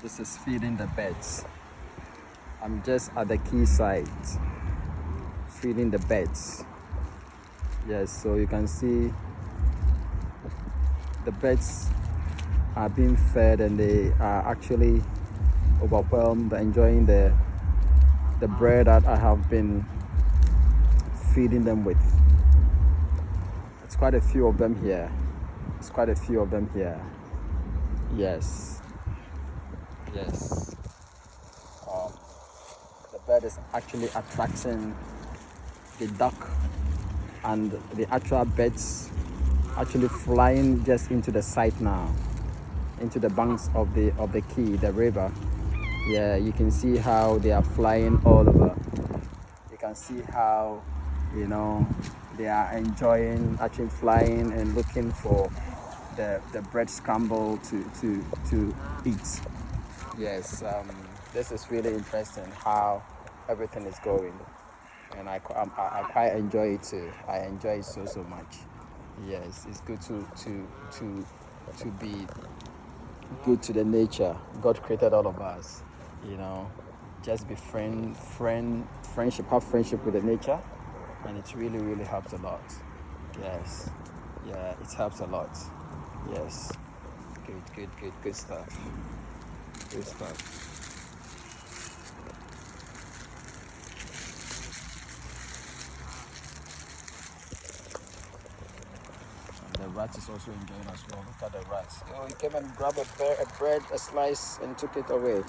This is feeding the birds. I'm just at the quayside feeding the birds. Yes, so you can see the birds are being fed and they are actually overwhelmed, enjoying the bread that I have been feeding them with. It's quite a few of them here. It's quite a few of them here. Yes. Yes. The bird is actually attracting the duck and the actual birds actually flying just into the site now, into the banks of the quay, the river. Yeah, you can see how they are flying all over. You can see how, you know, they are enjoying actually flying and looking for the bread scramble to eat. Yes, this is really interesting how everything is going, and I quite enjoy it too. I enjoy it so much. Yes, it's good to be good to the nature. God created all of us, you know. Just be friendship, have friendship with the nature, and it really helps a lot. Yes, yeah, it helps a lot. Yes, good stuff. Good stuff. And the rat is also enjoying as well. Look at the rat. Oh, he came and grabbed a bread, a slice, and took it away.